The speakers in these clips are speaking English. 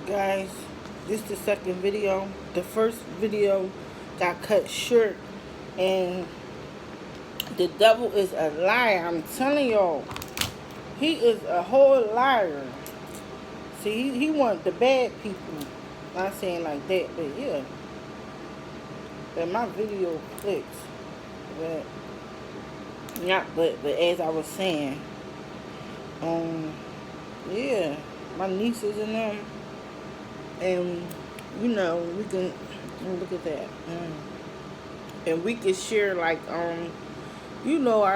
Guys, this is the second video. The first video got cut short, and the devil is a liar. I'm telling y'all, he is a whole liar. See, he want the bad people. Not saying like that, but yeah. But my video clicks. But yeah, but as I was saying, yeah, my nieces and them, and we can look at that, and we can share like our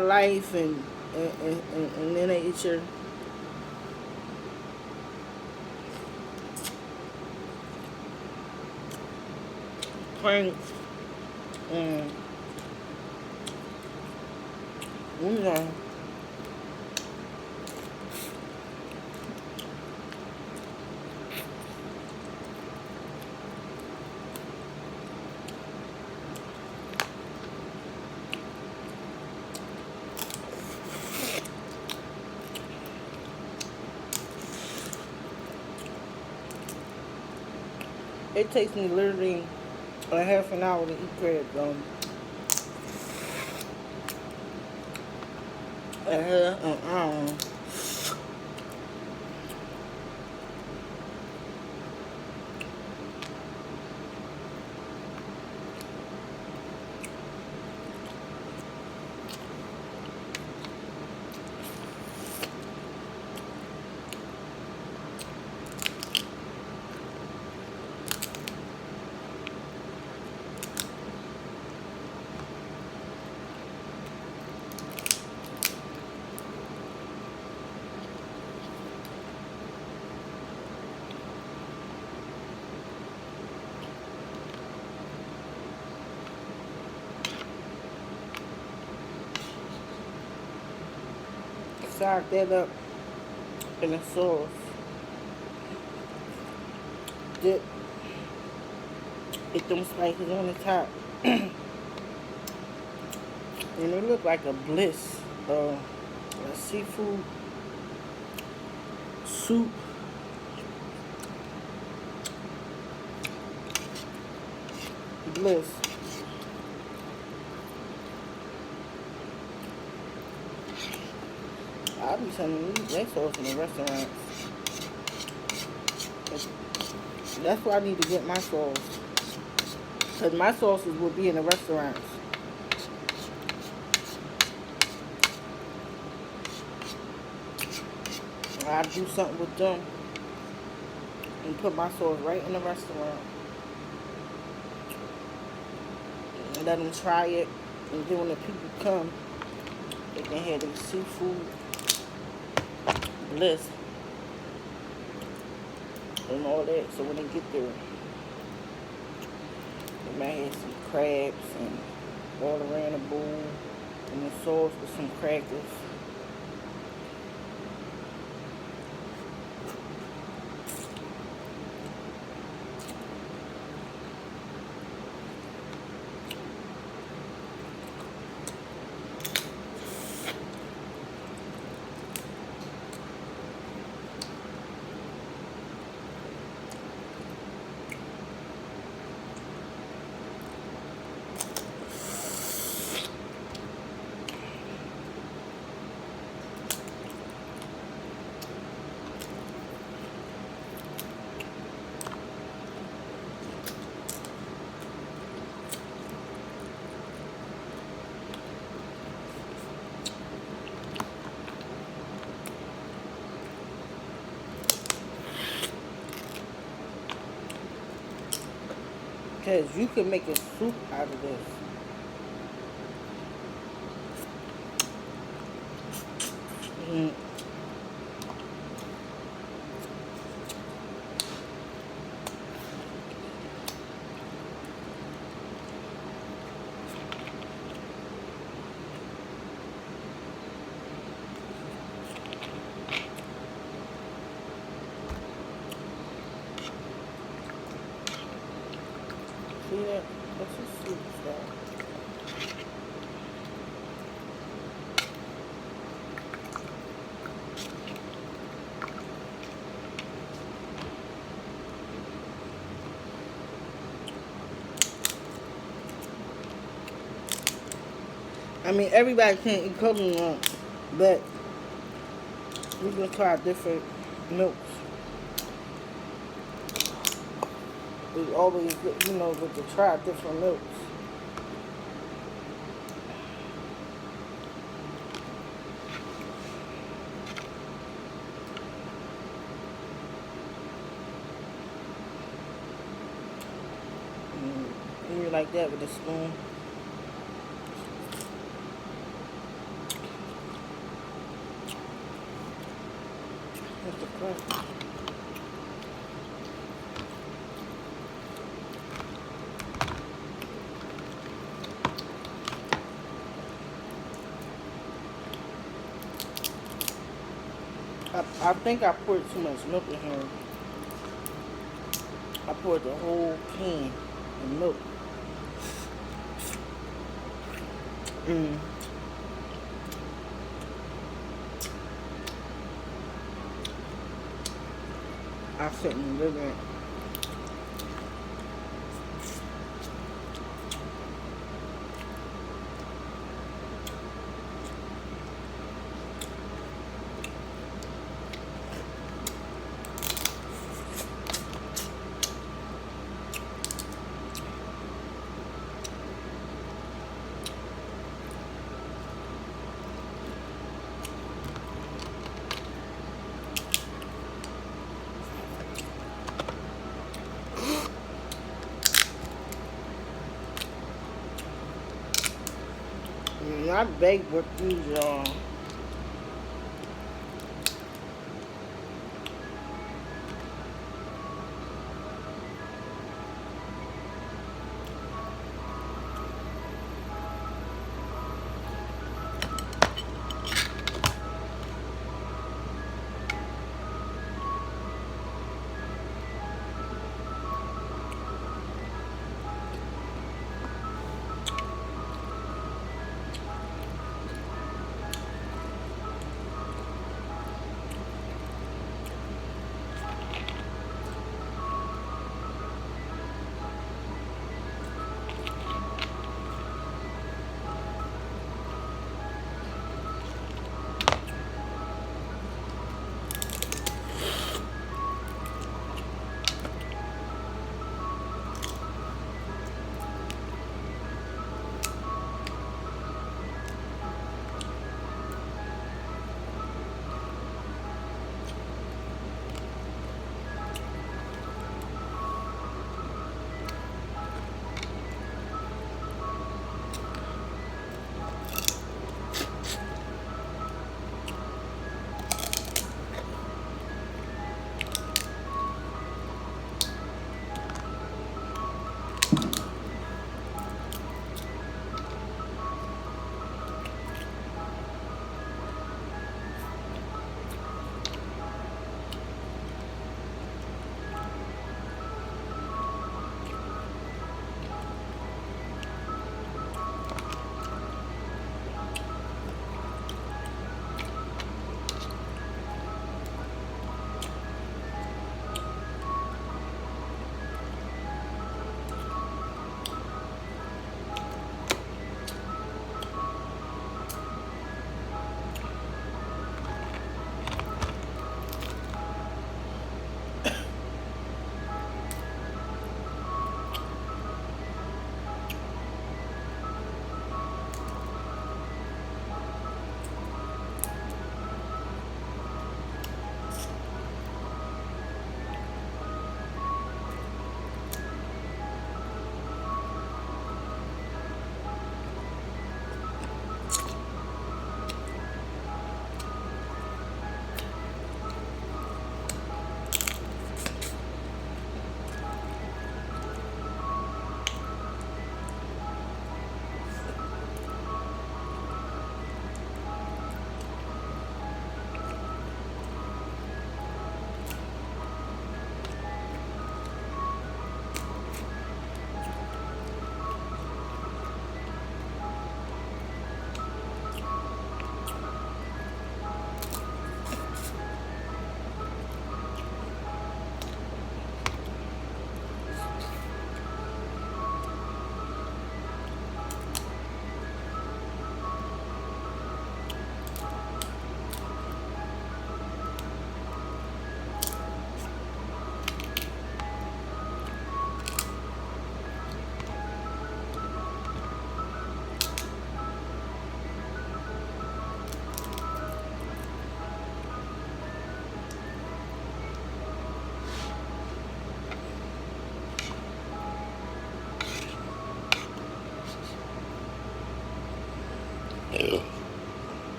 life and then nature. Pranks and you know it takes me literally a half an hour to eat crab. Uh, sock that up in the sauce. Dip Get them spices on the top. And it look like a bliss. A seafood soup. Bliss. I'll be telling you, that sauce in the restaurant. That's why I need to get my sauce. Because my sauces will be in the restaurants. I'll do something with them and put my sauce right in the restaurant. And let them try it. And then when the people come, they can have their seafood bliss and all that. So when they get there, they might have some crabs and all around the bowl and the sauce with some crackers. Because you can make a soup out of this. See that? That's a soup stuff. I mean, everybody can't eat coconut milk, but we can try different milks. It's always good, good to try different milks. You like that with a spoon. What's the crust? I think I poured too much milk in here. I poured the whole can of milk. I shouldn't do that. I baked with these, y'all.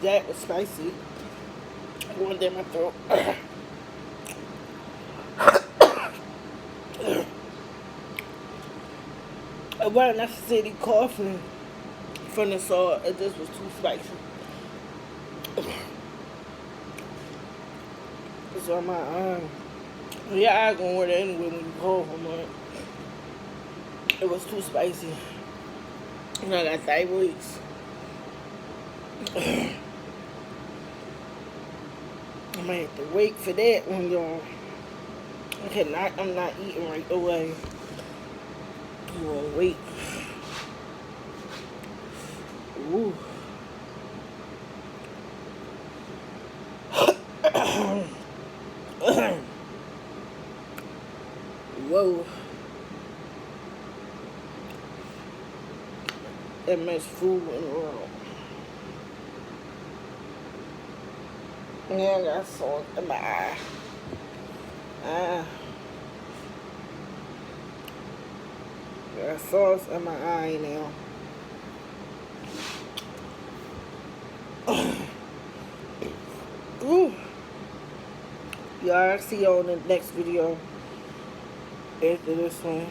That was spicy. Going down my throat. It wasn't necessarily coughing from the salt. It just was too spicy. So my your eye gonna water anyway when you cough. I'm like, it was too spicy. And I got thyroids. I might have to wait for that one, y'all. I'm not eating right away. I'm gonna wait. Ooh. Whoa. That much food in the world. Yeah, I got salt in my eye. Got sauce in my eye now. Ooh. Y'all, see y'all in the next video after this one.